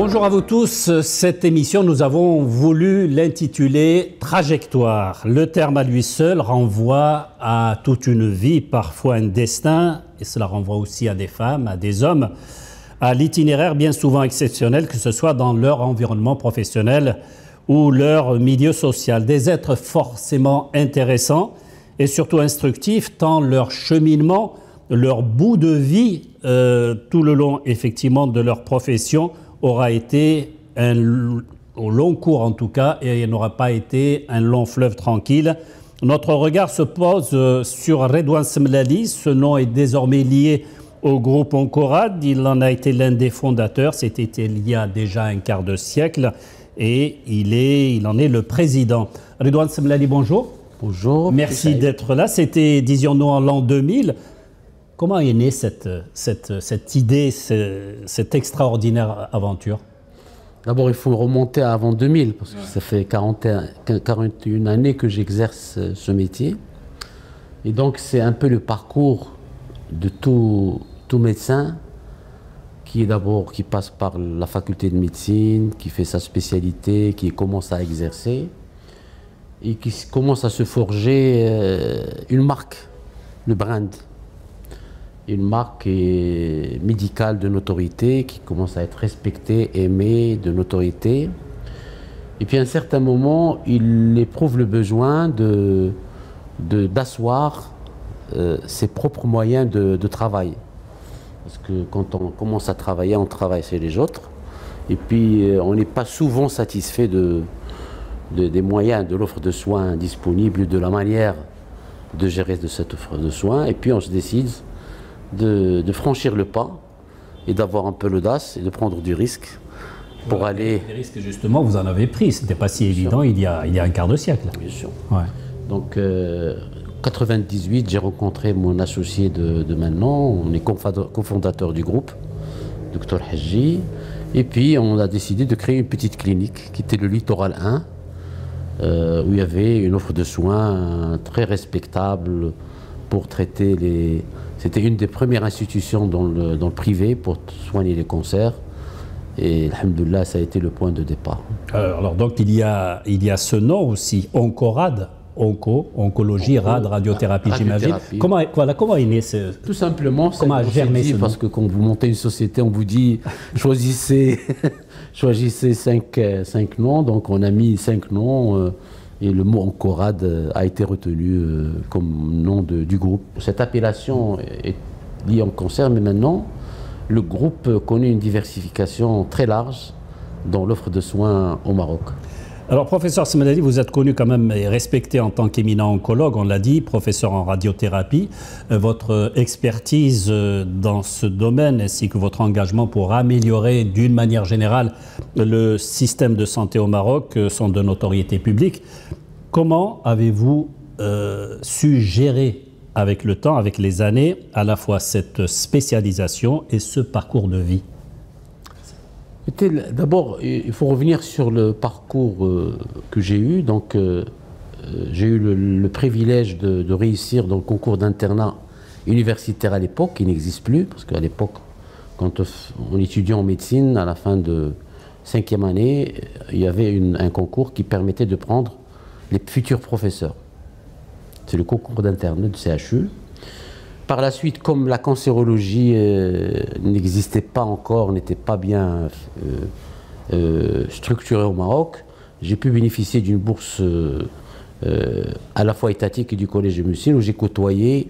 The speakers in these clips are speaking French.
Bonjour à vous tous. Cette émission, nous avons voulu l'intituler « Trajectoire ». Le terme à lui seul renvoie à toute une vie, parfois un destin, et cela renvoie aussi à des femmes, à des hommes, à l'itinéraire bien souvent exceptionnel, que ce soit dans leur environnement professionnel ou leur milieu social. Des êtres forcément intéressants et surtout instructifs, tant leur cheminement, leur bout de vie, tout le long effectivement de leur profession, aura été au long cours en tout cas, et il n'aura pas été un long fleuve tranquille. Notre regard se pose sur Redouane Semlali. Ce nom est désormais lié au groupe Oncorad. Il en a été l'un des fondateurs. C'était il y a déjà un quart de siècle et il en est le président. Redouane Semlali, bonjour. Bonjour. Merci d'être là. C'était, disions-nous, en l'an 2000. Comment est née cette idée, cette extraordinaire aventure? D'abord, il faut remonter à avant 2000, parce que ça fait 41 années que j'exerce ce métier. Et donc, c'est un peu le parcours de tout médecin qui passe par la faculté de médecine, qui fait sa spécialité, qui commence à exercer et qui commence à se forger une marque, le brand. Une marque médicale de notoriété qui commence à être respectée, aimée, de notoriété. Et puis à un certain moment, il éprouve le besoin d'asseoir ses propres moyens de travail. Parce que quand on commence à travailler, on travaille chez les autres. Et puis on n'est pas souvent satisfait des moyens, de l'offre de soins disponible, de la manière de gérer de cette offre de soins. Et puis on se décide de franchir le pas et d'avoir un peu l'audace et de prendre du risque pour aller... Des risques, justement, vous en avez pris. Ce n'était pas si évident il y a un quart de siècle. Bien sûr. Ouais. Donc, 98, j'ai rencontré mon associé de maintenant. On est cofondateur du groupe, Dr Hadji. Et puis, on a décidé de créer une petite clinique qui était le Littoral 1, où il y avait une offre de soins très respectable pour traiter les... C'était une des premières institutions dans le privé pour soigner les cancers. Et alhamdoulilah, ça a été le point de départ. Alors donc il y a ce nom aussi, Oncorad, oncologie, rad, radiothérapie, j'imagine. Comment est né ce... Tout simplement, comment a germé ce nom? Parce que quand vous montez une société, on vous dit choisissez 5 noms. Donc on a mis 5 noms. Et le mot Oncorad a été retenu comme nom du groupe. Cette appellation est liée au cancer, mais maintenant, le groupe connaît une diversification très large dans l'offre de soins au Maroc. Alors, professeur Semlali, vous êtes connu quand même et respecté en tant qu'éminent oncologue, on l'a dit, professeur en radiothérapie. Votre expertise dans ce domaine ainsi que votre engagement pour améliorer d'une manière générale le système de santé au Maroc sont de notoriété publique. Comment avez-vous su gérer avec le temps, avec les années, à la fois cette spécialisation et ce parcours de vie? D'abord, il faut revenir sur le parcours que j'ai eu. Donc, j'ai eu le privilège de réussir dans le concours d'internat universitaire à l'époque, qui n'existe plus, parce qu'à l'époque, quand on étudiait en médecine, à la fin de 5e année, il y avait un concours qui permettait de prendre les futurs professeurs. C'est le concours d'internat du CHU. Par la suite, comme la cancérologie n'existait pas encore, n'était pas bien structurée au Maroc, j'ai pu bénéficier d'une bourse à la fois étatique et du Collège de médecine, où j'ai côtoyé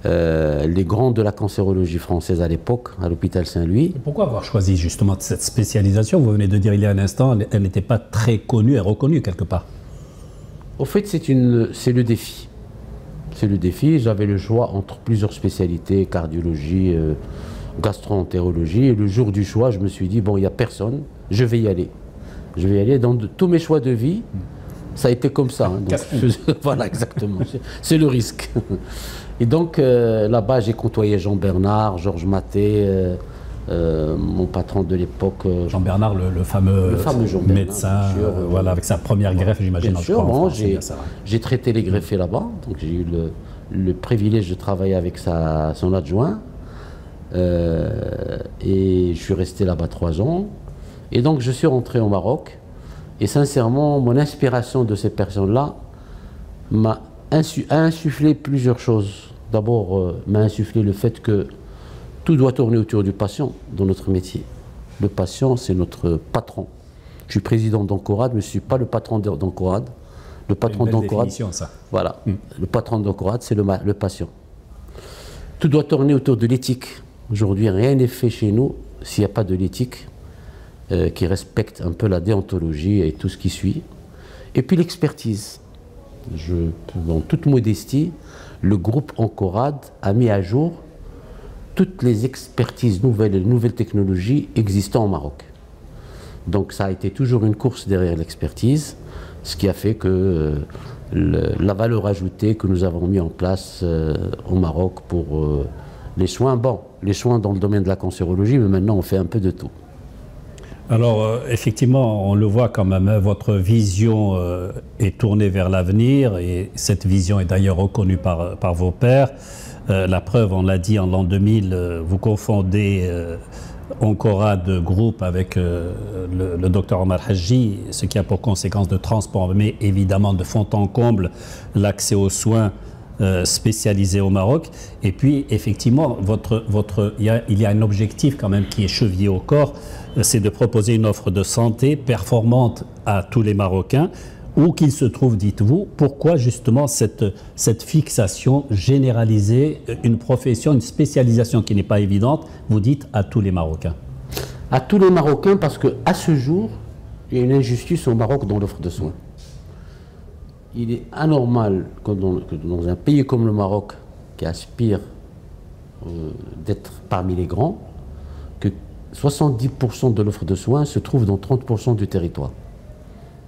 les grands de la cancérologie française à l'époque, à l'hôpital Saint-Louis. Pourquoi avoir choisi justement cette spécialisation? Vous venez de dire il y a un instant, elle n'était pas très connue et reconnue quelque part. Au fait, c'est le défi. C'est le défi. J'avais le choix entre plusieurs spécialités, cardiologie, gastro-entérologie. Et le jour du choix, je me suis dit, bon, il n'y a personne, je vais y aller. Je vais y aller. Dans tous mes choix de vie, ça a été comme ça. Hein. Donc, voilà, exactement. C'est le risque. Et donc, là-bas, j'ai côtoyé Jean Bernard, Georges Maté, mon patron de l'époque. Jean Bernard, le fameux Jean Bernard, médecin, voilà, avec sa première greffe, j'imagine. Bien sûr, bon, j'ai traité les greffés là-bas, donc j'ai eu le privilège de travailler avec son adjoint. Et je suis resté là-bas 3 ans. Et donc je suis rentré au Maroc, et sincèrement, mon inspiration de ces personnes-là m'a insufflé plusieurs choses. D'abord, m'a insufflé le fait que tout doit tourner autour du patient dans notre métier. Le patient, c'est notre patron. Je suis président d'Encorad, mais je ne suis pas le patron d'Encorad. Le patron d'Encorad, voilà, le patron d'Encorad, c'est le patient. Tout doit tourner autour de l'éthique. Aujourd'hui, rien n'est fait chez nous s'il n'y a pas de l'éthique qui respecte un peu la déontologie et tout ce qui suit. Et puis l'expertise. Dans toute modestie, le groupe Encorad a mis à jour toutes les expertises nouvelles et nouvelles technologies existant au Maroc. Donc ça a été toujours une course derrière l'expertise, ce qui a fait que la valeur ajoutée que nous avons mis en place au Maroc pour les soins, bon, les soins dans le domaine de la cancérologie, mais maintenant on fait un peu de tout. Alors, effectivement, on le voit quand même, hein, votre vision est tournée vers l'avenir et cette vision est d'ailleurs reconnue par vos pairs. La preuve, on l'a dit, en l'an 2000, vous confondez Encorad groupe avec le docteur Omar Hadji, ce qui a pour conséquence de transformer évidemment de fond en comble l'accès aux soins spécialisés au Maroc. Et puis, effectivement, il y a un objectif quand même qui est chevillé au corps, c'est de proposer une offre de santé performante à tous les Marocains, où qu'ils se trouvent, dites-vous. Pourquoi justement cette fixation généralisée, une profession, une spécialisation qui n'est pas évidente, vous dites à tous les Marocains? À tous les Marocains, parce qu'à ce jour, il y a une injustice au Maroc dans l'offre de soins. Il est anormal que dans un pays comme le Maroc, qui aspire d'être parmi les grands, que 70% de l'offre de soins se trouve dans 30% du territoire.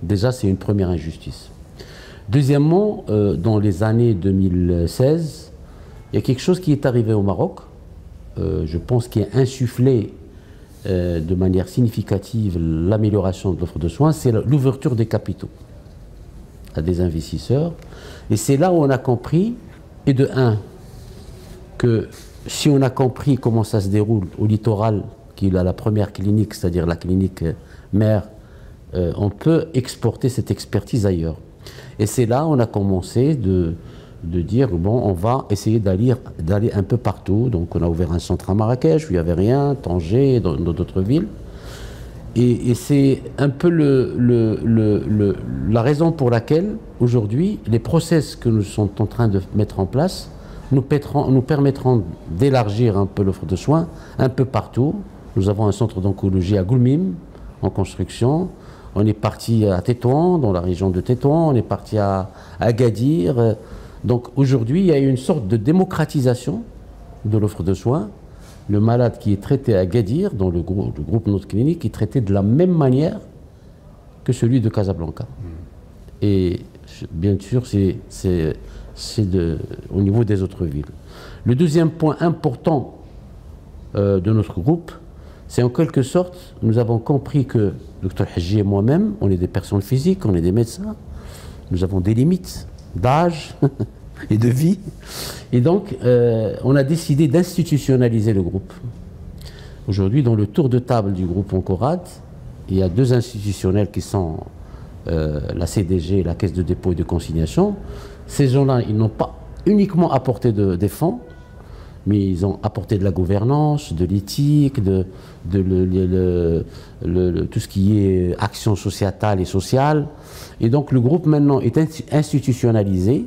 Déjà, c'est une première injustice. Deuxièmement, dans les années 2016, il y a quelque chose qui est arrivé au Maroc, je pense qui a insufflé de manière significative l'amélioration de l'offre de soins, c'est l'ouverture des capitaux à des investisseurs. Et c'est là où on a compris, et de un, que si on a compris comment ça se déroule au littoral, qui est la première clinique, c'est-à-dire la clinique mère, on peut exporter cette expertise ailleurs. Et c'est là où on a commencé de dire, bon, on va essayer d'aller un peu partout. Donc on a ouvert un centre à Marrakech, où il n'y avait rien, Tanger, dans d'autres villes. Et c'est un peu la raison pour laquelle, aujourd'hui, les process que nous sommes en train de mettre en place nous permettront d'élargir un peu l'offre de soins un peu partout. Nous avons un centre d'oncologie à Goulmim, en construction. On est parti à Tétouan, dans la région de Tétouan. On est parti à Agadir. Donc aujourd'hui, il y a une sorte de démocratisation de l'offre de soins. Le malade qui est traité à Agadir, dans le groupe Notre Clinique, est traité de la même manière que celui de Casablanca. Et bien sûr, c'est au niveau des autres villes. Le deuxième point important de notre groupe, c'est en quelque sorte, nous avons compris que le Dr Hadji et moi-même, on est des personnes physiques, on est des médecins, nous avons des limites d'âge et de vie. Et donc, on a décidé d'institutionnaliser le groupe. Aujourd'hui, dans le tour de table du groupe Encorad, il y a deux institutionnels qui sont la CDG et la Caisse de dépôt et de consignation. Ces gens-là, ils n'ont pas uniquement apporté des fonds, mais ils ont apporté de la gouvernance, de l'éthique, tout ce qui est action sociétale et sociale. Et donc le groupe maintenant est institutionnalisé,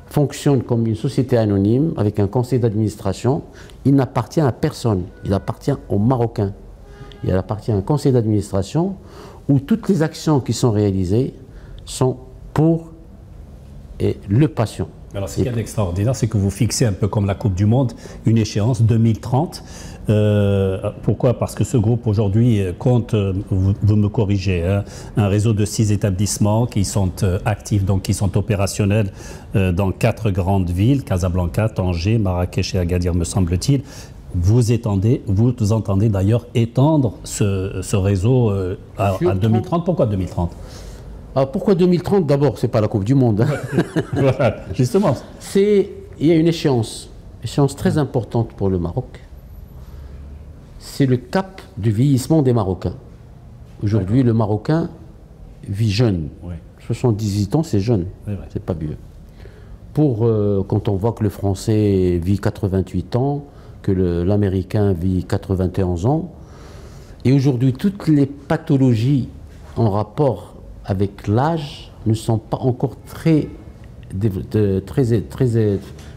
fonctionne comme une société anonyme avec un conseil d'administration. Il n'appartient à personne, il appartient aux Marocains. Il appartient à un conseil d'administration où toutes les actions qui sont réalisées sont pour le patient. Alors, ce qu'il y a d'extraordinaire, c'est que vous fixez un peu comme la Coupe du Monde, une échéance 2030. Pourquoi? Parce que ce groupe aujourd'hui compte, vous me corrigez, hein, un réseau de 6 établissements qui sont actifs, donc qui sont opérationnels dans 4 grandes villes, Casablanca, Tanger, Marrakech et Agadir, me semble-t-il. Vous entendez d'ailleurs étendre ce réseau à 2030. Pourquoi 2030? Alors pourquoi 2030? D'abord, c'est pas la Coupe du Monde. Hein. Voilà, justement. Il y a une échéance très importante pour le Maroc. C'est le cap du vieillissement des Marocains. Aujourd'hui, le Marocain vit jeune. Oui. 78 ans, c'est jeune, c'est pas vieux. Quand on voit que le Français vit 88 ans, que l'Américain vit 91 ans, et aujourd'hui, toutes les pathologies en rapport avec l'âge ne sont pas encore très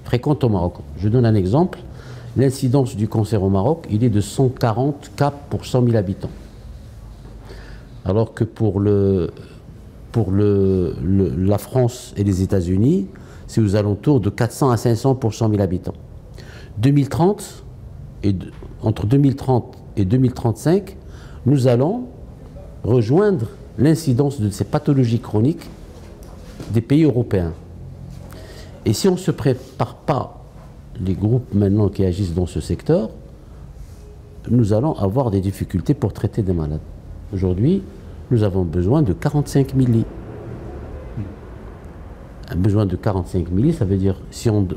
fréquentes au Maroc. Je donne un exemple. L'incidence du cancer au Maroc, il est de 140 cas pour 100 000 habitants. Alors que pour la France et les États-Unis, c'est aux alentours de 400 à 500 pour 100 000 habitants. Entre 2030 et 2035, nous allons rejoindre l'incidence de ces pathologies chroniques des pays européens. Et si on ne se prépare pas, les groupes maintenant qui agissent dans ce secteur, nous allons avoir des difficultés pour traiter des malades. Aujourd'hui, nous avons besoin de 45 000 lits. Un besoin de 45 000 lits, ça veut dire, si on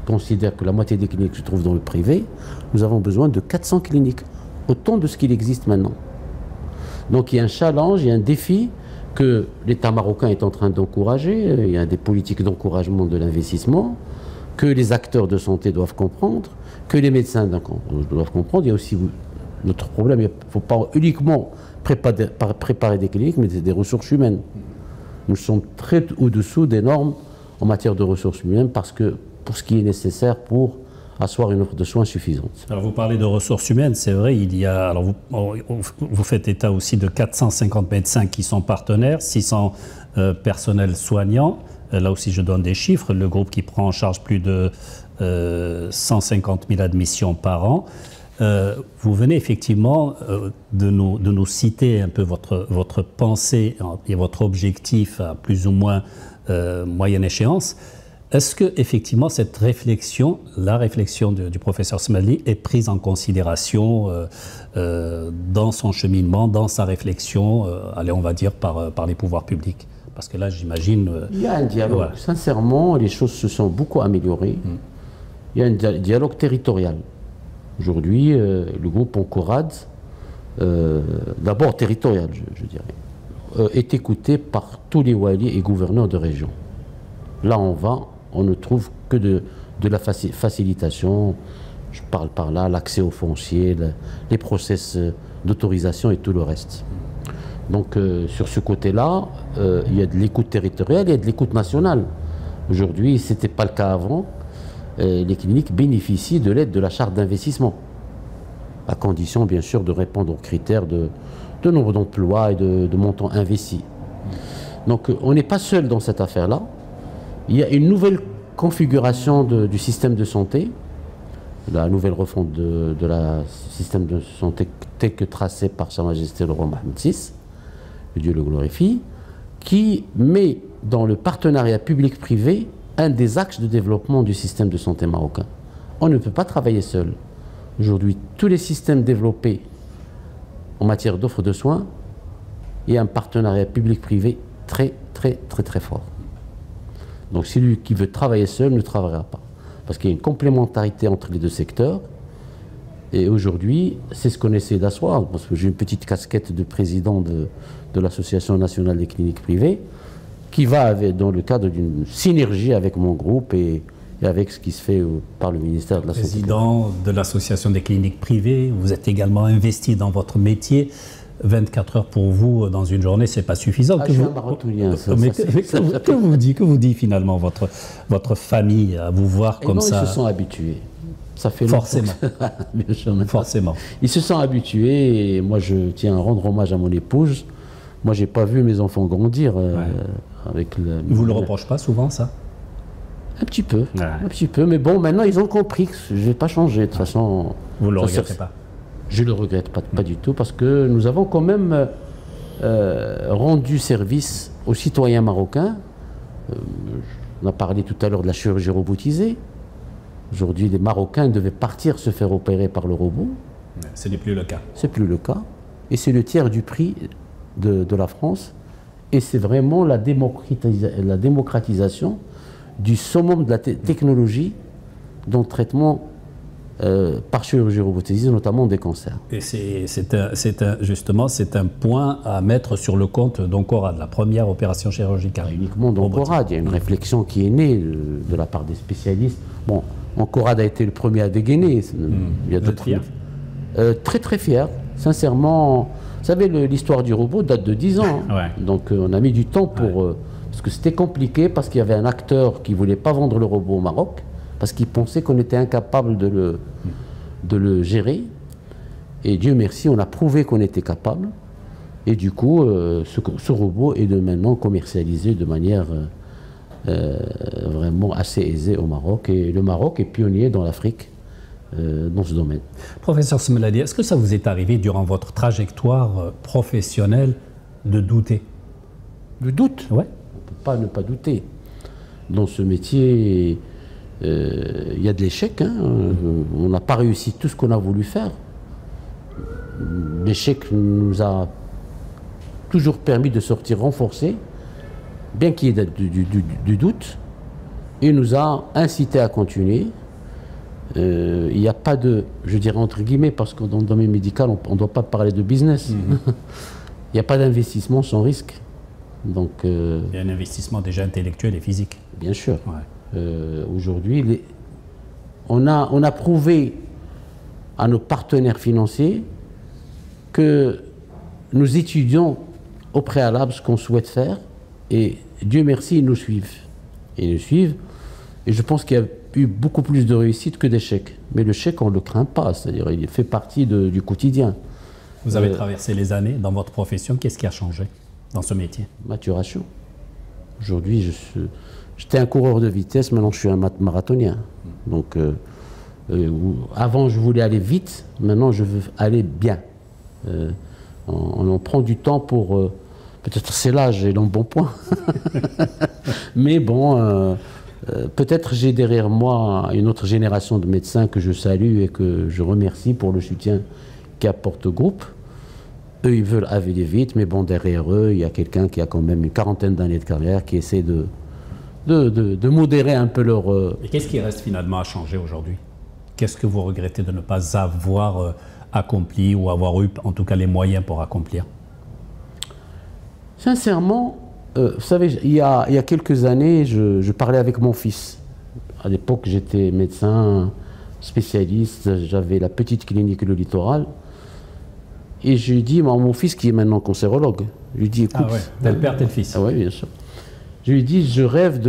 considère que la moitié des cliniques se trouvent dans le privé, nous avons besoin de 400 cliniques, autant de ce qu'il existe maintenant. Donc il y a un challenge, il y a un défi que l'État marocain est en train d'encourager, il y a des politiques d'encouragement de l'investissement, que les acteurs de santé doivent comprendre, que les médecins doivent comprendre. Il y a aussi notre problème, il ne faut pas uniquement préparer des cliniques, mais des ressources humaines. Nous sommes très au-dessous des normes en matière de ressources humaines pour ce qui est nécessaire pour asseoir une offre de soins suffisante. Alors vous parlez de ressources humaines, c'est vrai, alors vous faites état aussi de 450 médecins qui sont partenaires, 600 personnels soignants. Là aussi je donne des chiffres, le groupe qui prend en charge plus de 150 000 admissions par an. Vous venez effectivement de nous citer un peu votre pensée et votre objectif à plus ou moins moyenne échéance. Est-ce que effectivement cette réflexion, la réflexion du professeur Smaili est prise en considération dans son cheminement, dans sa réflexion, allez, on va dire par les pouvoirs publics? Parce que là, j'imagine... Il y a un dialogue. Voilà. Sincèrement, les choses se sont beaucoup améliorées. Il y a un dialogue territorial. Aujourd'hui, le groupe Encorade, d'abord territorial, je dirais, est écouté par tous les walis et gouverneurs de région. Là, on ne trouve que de la facilitation. Je parle par là, l'accès aux fonciers, les process d'autorisation et tout le reste. Donc, sur ce côté-là, il y a de l'écoute territoriale, il y a de l'écoute nationale. Aujourd'hui, ce n'était pas le cas avant. Les cliniques bénéficient de l'aide de la charte d'investissement, à condition bien sûr de répondre aux critères de nombre d'emplois et de montants investis. Donc on n'est pas seul dans cette affaire-là. Il y a une nouvelle configuration du système de santé, la nouvelle refonte de la système de santé tel que tracé par Sa Majesté le roi Mohammed VI, que Dieu le glorifie, qui met dans le partenariat public-privé un des axes de développement du système de santé marocain. On ne peut pas travailler seul. Aujourd'hui, tous les systèmes développés en matière d'offre de soins, il y a un partenariat public-privé très fort. Donc celui qui veut travailler seul ne travaillera pas. Parce qu'il y a une complémentarité entre les deux secteurs. Et aujourd'hui, c'est ce qu'on essaie d'asseoir. Parce que j'ai une petite casquette de président de l'Association nationale des cliniques privées, qui va dans le cadre d'une synergie avec mon groupe et avec ce qui se fait par le ministère de la Santé. Président de l'Association des cliniques privées, vous êtes également investi dans votre métier. 24 heures pour vous dans une journée, c'est pas suffisant. Je suis un marathonien. Que vous dit finalement votre famille à vous voir comme ça? Ils se sont habitués. Ça fait forcément. Bien sûr, forcément. Ils se sont habitués et moi je tiens à rendre hommage à mon épouse. Moi j'ai pas vu mes enfants grandir avec le... Vous le reprochez pas souvent ça? Un petit peu, mais bon, maintenant ils ont compris que je vais pas changer de toute façon. Vous le regrettez pas? Je le regrette pas du tout parce que nous avons quand même rendu service aux citoyens marocains. On a parlé tout à l'heure de la chirurgie robotisée. Aujourd'hui, les Marocains devaient partir se faire opérer par le robot. Ce n'est plus le cas. C'est plus le cas. Et c'est le tiers du prix de la France. Et c'est vraiment la démocratisation du summum de la technologie dans le traitement par chirurgie robotisée, notamment des cancers. Et justement, c'est un point à mettre sur le compte d'Oncorad, la première opération chirurgicale. Pas uniquement d'Oncorad, il y a une réflexion qui est née de la part des spécialistes. Bon, Oncorad a été le premier à dégainer. Il y a d'autres. Très très fier, sincèrement. Vous savez, l'histoire du robot date de 10 ans. Hein. Ouais. Donc on a mis du temps pour... parce que c'était compliqué, parce qu'il y avait un acteur qui ne voulait pas vendre le robot au Maroc, parce qu'il pensait qu'on était incapable de le gérer. Et Dieu merci, on a prouvé qu'on était capable. Et du coup, ce robot est maintenant commercialisé de manière vraiment assez aisée au Maroc. Et le Maroc est pionnier dans l'Afrique dans ce domaine. Professeur Smelali, est-ce que ça vous est arrivé durant votre trajectoire professionnelle de douter? Le doute? Ouais. On ne peut pas ne pas douter. Dans ce métier, il y a de l'échec. Hein. On n'a pas réussi tout ce qu'on a voulu faire. L'échec nous a toujours permis de sortir renforcés, bien qu'il y ait du doute. Il nous a incité à continuer. Il n'y a pas de, je dirais entre guillemets, parce que dans le domaine médical, on ne doit pas parler de business. Il n'y a pas d'investissement sans risque. Donc, il y a un investissement déjà intellectuel et physique. Bien sûr. Ouais. Aujourd'hui, on a prouvé à nos partenaires financiers que nous étudions au préalable ce qu'on souhaite faire et Dieu merci, ils nous suivent. Ils nous suivent et je pense qu'il y a eu beaucoup plus de réussite que d'échecs. Mais le chèque, on ne le craint pas, c'est-à-dire il fait partie du quotidien. Vous avez traversé les années dans votre profession, qu'est-ce qui a changé dans ce métier? Maturation. Aujourd'hui, j'étais un coureur de vitesse, maintenant je suis un marathonien. Donc, avant je voulais aller vite, maintenant je veux aller bien. On prend du temps pour... peut-être c'est l'âge et l'embonpoint. Mais bon, peut-être j'ai derrière moi une autre génération de médecins que je salue et que je remercie pour le soutien qu'apporte le groupe. Eux, ils veulent aller vite, mais bon, derrière eux, il y a quelqu'un qui a quand même une quarantaine d'années de carrière qui essaie de modérer un peu leur... Et qu'est-ce qui reste finalement à changer aujourd'hui? Qu'est-ce que vous regrettez de ne pas avoir accompli ou avoir eu en tout cas les moyens pour accomplir? Sincèrement, vous savez, il y a quelques années, je parlais avec mon fils. À l'époque, j'étais médecin spécialiste, j'avais la petite clinique Le Littoral. Et je lui dis, mon fils qui est maintenant cancérologue, je lui dis, écoute... Ah ouais, tel père, tel fils. Ah oui, bien sûr. Je lui dis, je rêve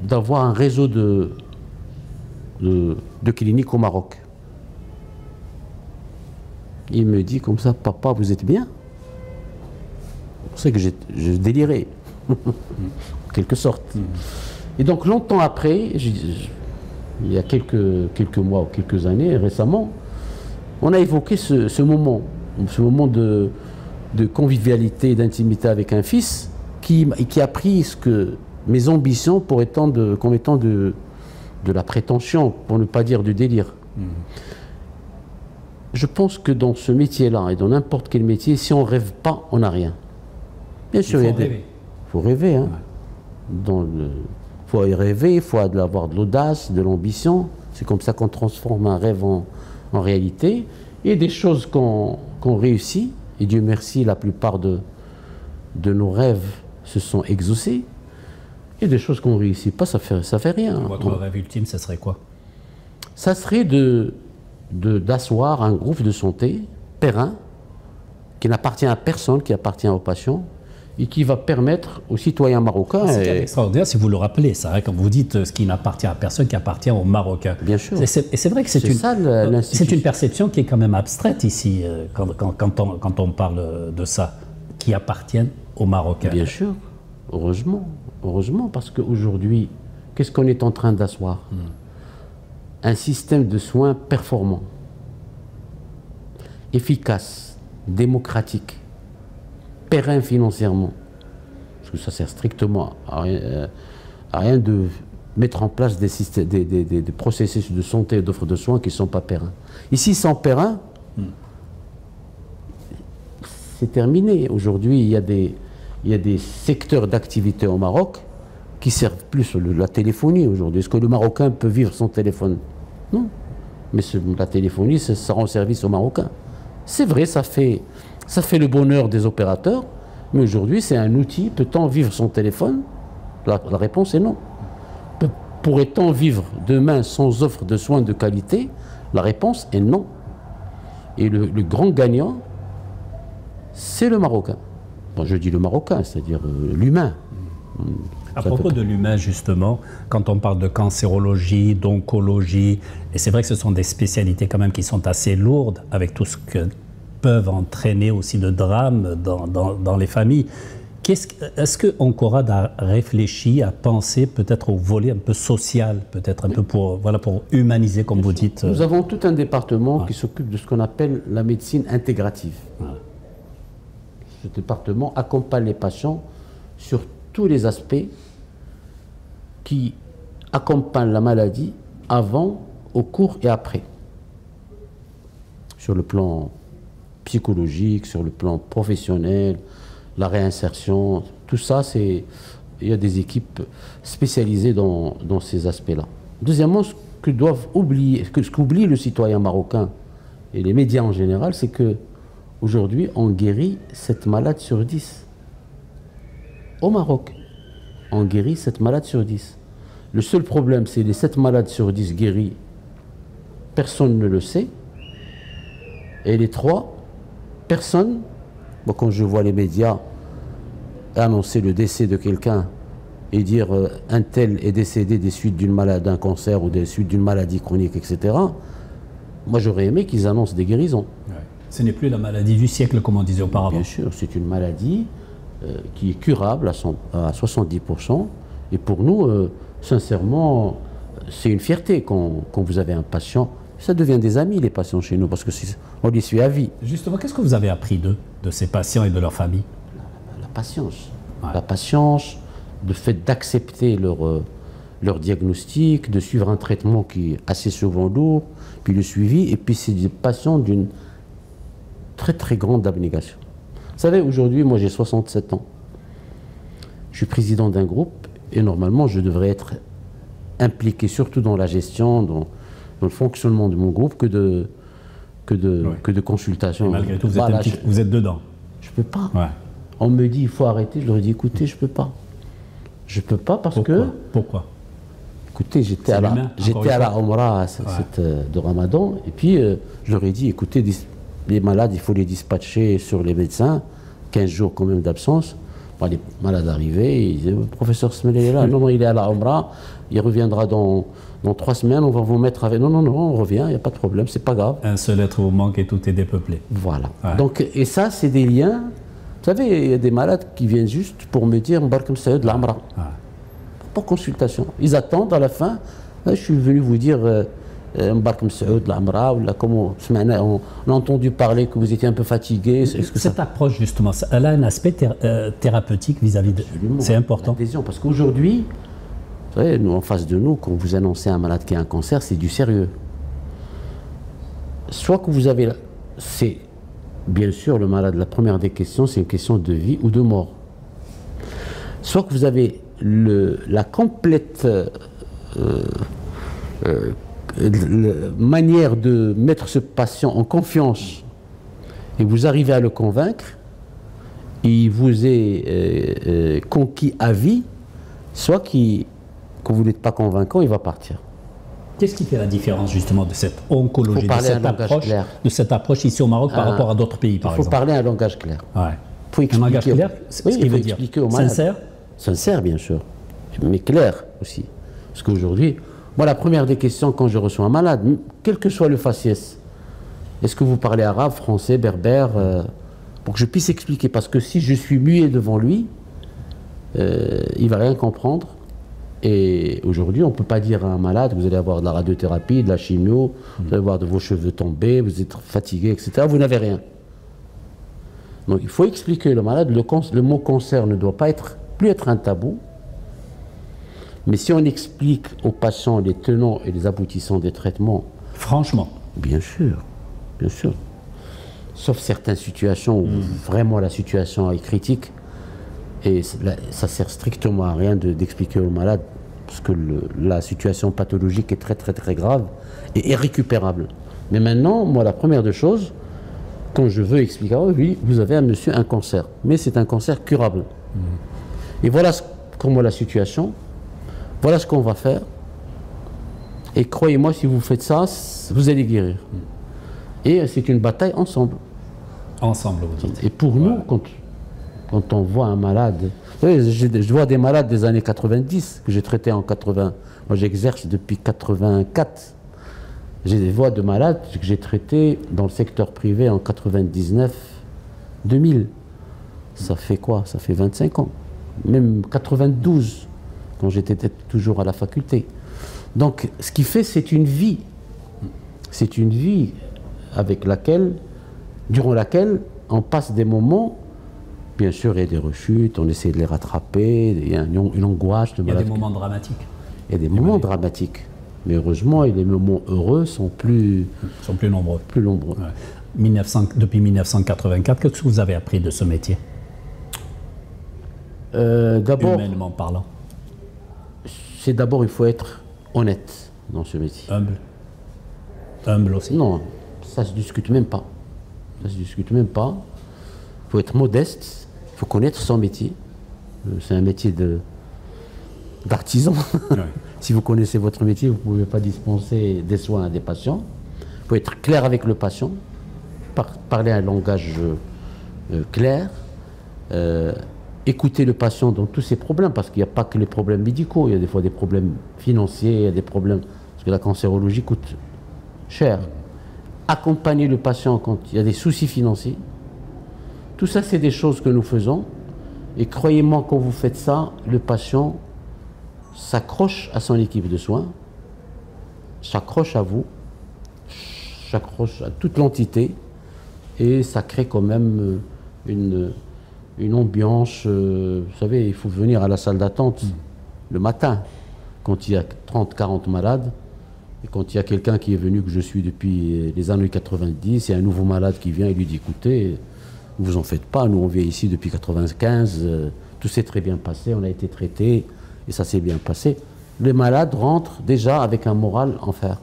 d'avoir un réseau de cliniques au Maroc. Il me dit comme ça, papa, vous êtes bien? C'est que je délirais, en quelque sorte. Et donc longtemps après, il y a quelques mois ou quelques années, récemment, on a évoqué ce moment de convivialité et d'intimité avec un fils qui a pris mes ambitions comme étant de la prétention, pour ne pas dire du délire. Je pense que dans ce métier-là, et dans n'importe quel métier, si on ne rêve pas, on n'a rien. Bien sûr, il faut rêver. Hein. Il faut y rêver, il faut avoir de l'audace, de l'ambition. C'est comme ça qu'on transforme un rêve en réalité. Il y a des choses qu'on réussit, et Dieu merci, la plupart de nos rêves se sont exaucés. Il y a des choses qu'on ne réussit pas, ça fait rien. Votre rêve ultime, ça serait quoi? Ça serait d'asseoir un groupe de santé périn qui n'appartient à personne, qui appartient aux patients, et qui va permettre aux citoyens marocains... C'est extraordinaire si vous le rappelez, ça, hein, quand vous dites ce qui n'appartient à personne, qui appartient aux Marocains. Bien sûr. Et c'est vrai que c'est une perception qui est quand même abstraite ici, quand on parle de ça, qui appartiennent aux Marocains. Bien sûr, heureusement, parce qu'aujourd'hui, qu'est-ce qu'on est en train d'asseoir? Un système de soins performant, efficace, démocratique, périn financièrement, parce que ça sert strictement à rien de mettre en place des processus de santé et d'offres de soins qui ne sont pas périns. Ici, sans périn, c'est terminé. Aujourd'hui, il y a des secteurs d'activité au Maroc qui servent plus la téléphonie aujourd'hui. Est-ce que le Marocain peut vivre sans téléphone? Non. mais la téléphonie, ça rend service aux Marocains. C'est vrai, ça fait le bonheur des opérateurs, mais aujourd'hui, c'est un outil. Peut-on vivre sans téléphone? La réponse est non. Pourrait-on vivre demain sans offre de soins de qualité? La réponse est non. Et le grand gagnant, c'est le Marocain. Bon, je dis le Marocain, c'est-à-dire l'humain. À propos de l'humain, justement, quand on parle de cancérologie, d'oncologie, et c'est vrai que ce sont des spécialités quand même qui sont assez lourdes, avec tout ce que peuvent entraîner aussi de drames dans les familles. Est-ce que Oncorad a réfléchi, a pensé peut-être au volet un peu social, peut-être un peu pour humaniser, comme vous dites? Nous avons tout un département qui s'occupe de ce qu'on appelle la médecine intégrative. Ce département accompagne les patients sur tous les aspects qui accompagnent la maladie avant, au cours et après. Sur le plan psychologique, sur le plan professionnel, la réinsertion, tout ça, il y a des équipes spécialisées dans ces aspects-là. Deuxièmement, ce qu'oublie le citoyen marocain et les médias en général, c'est que aujourd'hui, on guérit 7 malades sur 10. Au Maroc, on guérit 7 malades sur 10. Le seul problème, c'est les 7 malades sur 10 guéris, personne ne le sait. Et les 3, personne, moi, quand je vois les médias annoncer le décès de quelqu'un et dire un tel est décédé des suites d'un cancer ou des suites d'une maladie chronique, etc., moi j'aurais aimé qu'ils annoncent des guérisons. Ouais. Ce n'est plus la maladie du siècle, comme on disait auparavant. Bien sûr, c'est une maladie qui est curable à 70%. Et pour nous, sincèrement, c'est une fierté quand vous avez un patient. Ça devient des amis, les patients chez nous, parce qu'on les suit à vie. Justement, qu'est-ce que vous avez appris d'eux, de ces patients et de leur famille? La patience. Ouais. La patience, le fait d'accepter leur diagnostic, de suivre un traitement qui est assez souvent lourd, puis le suivi, et puis c'est des patients d'une très très grande abnégation. Vous savez, aujourd'hui, moi j'ai 67 ans. Je suis président d'un groupe, et normalement je devrais être impliqué surtout dans la gestion, dans le fonctionnement de mon groupe, que de consultation. Et malgré tout, vous êtes dedans. Je ne peux pas. Ouais. On me dit, il faut arrêter. Je leur dis, écoutez, je ne peux pas. Je ne peux pas parce que... Pourquoi? Écoutez, j'étais à la Omra de Ramadan, et puis je leur ai dit, écoutez, les malades, il faut les dispatcher sur les médecins, 15 jours quand même d'absence. Bon, les malades arrivaient, ils disaient, le professeur Smelé est là. Non, il est à la Omra, il reviendra dans 3 semaines, on va vous mettre avec... Non, on revient, il n'y a pas de problème, c'est pas grave. Un seul être vous manque et tout est dépeuplé. Voilà. Ouais. Donc, et ça, c'est des liens. Vous savez, il y a des malades qui viennent juste pour me dire Mbark Msaoud de l'Amra. Pour consultation. Ils attendent à la fin. Je suis venu vous dire Mbark Msaoud de l'Amra, ou comment on a entendu parler que vous étiez un peu fatigué. Cette approche, justement, elle a un aspect thérapeutique vis-à-vis de. C'est important. L'adhésion, parce qu'aujourd'hui, vous savez, nous, en face de nous, quand vous annoncez à un malade qui a un cancer, c'est du sérieux. Soit que vous avez. C'est. Bien sûr, le malade, la première des questions, c'est une question de vie ou de mort. Soit que vous avez la complète manière de mettre ce patient en confiance et vous arrivez à le convaincre, il vous est conquis à vie, soit quand vous n'êtes pas convaincant, il va partir. Qu'est-ce qui fait la différence justement de cette oncologie, de cette approche ici au Maroc par rapport à d'autres pays, par exemple? Il faut parler un langage clair. Ouais. Un langage clair, oui, il faut expliquer aux malades. Sincère? Sincère, bien sûr, mais clair aussi. Parce qu'aujourd'hui, moi, la première des questions quand je reçois un malade, quel que soit le faciès, est-ce que vous parlez arabe, français, berbère, pour que je puisse expliquer? Parce que si je suis muet devant lui, il ne va rien comprendre. Et aujourd'hui, on ne peut pas dire à un malade, vous allez avoir de la radiothérapie, de la chimio, vous allez avoir de vos cheveux tombés, vous êtes fatigué, etc. Vous n'avez rien. Donc il faut expliquer au malade, le mot cancer ne doit plus être un tabou. Mais si on explique aux patients les tenants et les aboutissants des traitements... Franchement. Bien sûr, bien sûr. Sauf certaines situations où vraiment la situation est critique, et ça sert strictement à rien d'expliquer au malade parce que la situation pathologique est très très très grave et irrécupérable. Mais maintenant, moi, la première des choses, quand je veux expliquer, oh, oui, vous avez un cancer, mais c'est un cancer curable. Et voilà comment la situation, voilà ce qu'on va faire. Et croyez-moi, si vous faites ça, vous allez guérir. Et c'est une bataille ensemble. Ensemble, vous dites. Et pour nous, quand on voit un malade, je vois des malades des années 90 que j'ai traités en 80. Moi, j'exerce depuis 84. J'ai des voix de malades que j'ai traités dans le secteur privé en 99, 2000. Ça fait quoi? Ça fait 25 ans. Même 92, quand j'étais toujours à la faculté. Donc, ce qui fait, c'est une vie. C'est une vie durant laquelle on passe des moments. Bien sûr, il y a des rechutes, on essaie de les rattraper, il y a une angoisse. Il y a des moments dramatiques. Il y a des moments dramatiques. Mais heureusement, les moments heureux sont plus nombreux. Plus nombreux. Ouais. Depuis 1984, qu'est-ce que vous avez appris de ce métier? D'abord, humainement parlant. D'abord, il faut être honnête dans ce métier. Humble. Humble aussi. Non, ça ne se discute même pas. Ça se discute même pas. Il faut être modeste, il faut connaître son métier. C'est un métier d'artisan. Ouais. Si vous connaissez votre métier, vous ne pouvez pas dispenser des soins à des patients. Il faut être clair avec le patient, parler un langage clair, écouter le patient dans tous ses problèmes, parce qu'il n'y a pas que les problèmes médicaux, il y a des fois des problèmes financiers, il y a des problèmes, parce que la cancérologie coûte cher. Accompagner le patient quand il y a des soucis financiers. Tout ça, c'est des choses que nous faisons. Et croyez-moi, quand vous faites ça, le patient s'accroche à son équipe de soins, s'accroche à vous, s'accroche à toute l'entité, et ça crée quand même une ambiance. Vous savez, il faut venir à la salle d'attente le matin, quand il y a 30, 40 malades, et quand il y a quelqu'un qui est venu, que je suis depuis les années 90, il y a un nouveau malade qui vient et lui dit, écoutez, ne vous en faites pas, nous on vient ici depuis 95, tout s'est très bien passé, on a été traité, et ça s'est bien passé. Les malades rentrent déjà avec un moral en fer.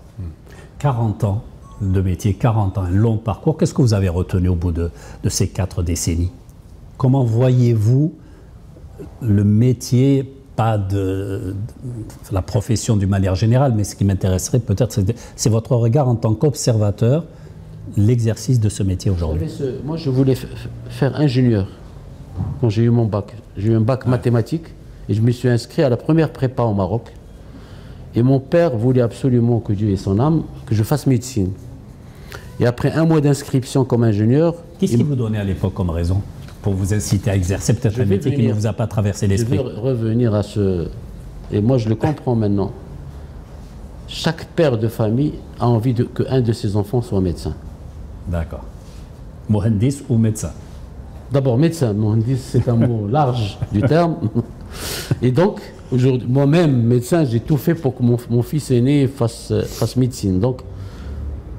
40 ans de métier, 40 ans, un long parcours. Qu'est-ce que vous avez retenu au bout de ces 4 décennies? Comment voyez-vous le métier, pas de la profession d'une manière générale, mais ce qui m'intéresserait peut-être, c'est votre regard en tant qu'observateur, l'exercice de ce métier aujourd'hui. Moi, je voulais faire ingénieur quand j'ai eu mon bac. J'ai eu un bac mathématique et je me suis inscrit à la première prépa au Maroc. Et mon père voulait absolument, que Dieu ait son âme, que je fasse médecine. Et après 1 mois d'inscription comme ingénieur... Qu'est-ce qui vous donnait à l'époque comme raison pour vous inciter à exercer peut-être un métier qui ne vous a pas traversé l'esprit? Je vais revenir à ce... Et moi, je le comprends maintenant. Chaque père de famille a envie qu'un de ses enfants soit médecin. D'accord. Mohandis ou médecin? D'abord médecin. Mohandis, c'est un mot large du terme. Et donc, aujourd'hui, moi-même, médecin, j'ai tout fait pour que mon fils aîné fasse médecine. Donc,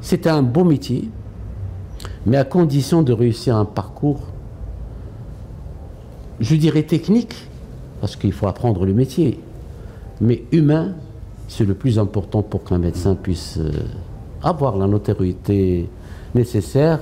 c'était un beau métier, mais à condition de réussir un parcours, je dirais technique, parce qu'il faut apprendre le métier, mais humain, c'est le plus important pour qu'un médecin puisse avoir la notoriété nécessaire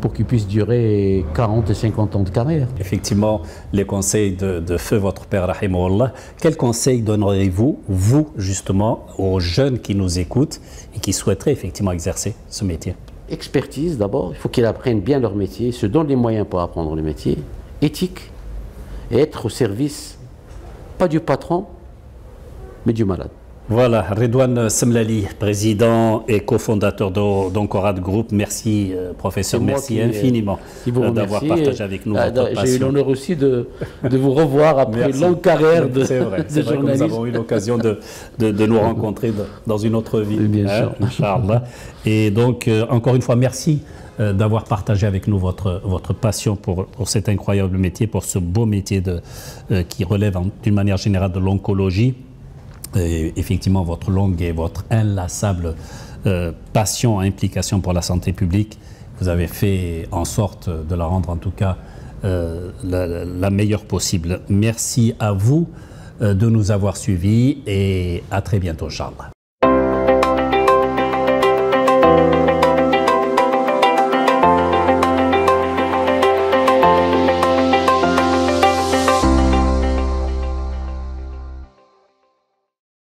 pour qu'il puisse durer 40 et 50 ans de carrière. Effectivement, les conseils de feu votre père, rahimahullah, quels conseils donneriez-vous, vous, justement, aux jeunes qui nous écoutent et qui souhaiteraient effectivement exercer ce métier? Expertise d'abord, il faut qu'ils apprennent bien leur métier, se donnent les moyens pour apprendre le métier, éthique, et être au service, pas du patron, mais du malade. Voilà, Redouane Semlali, président et cofondateur d'Oncorad Group. Merci, professeur, merci infiniment d'avoir partagé avec nous votre passion. J'ai eu l'honneur aussi de vous revoir après une longue carrière de journaliste. C'est vrai que nous avons eu l'occasion de nous rencontrer dans une autre vie. Bien sûr. Inch'Allah. Et donc, encore une fois, merci d'avoir partagé avec nous votre passion pour cet incroyable métier, pour ce beau métier qui relève d'une manière générale de l'oncologie. Et effectivement, votre longue et votre inlassable passion, implication pour la santé publique, vous avez fait en sorte de la rendre en tout cas la meilleure possible. Merci à vous. de nous avoir suivis et à très bientôt, Inch'Allah.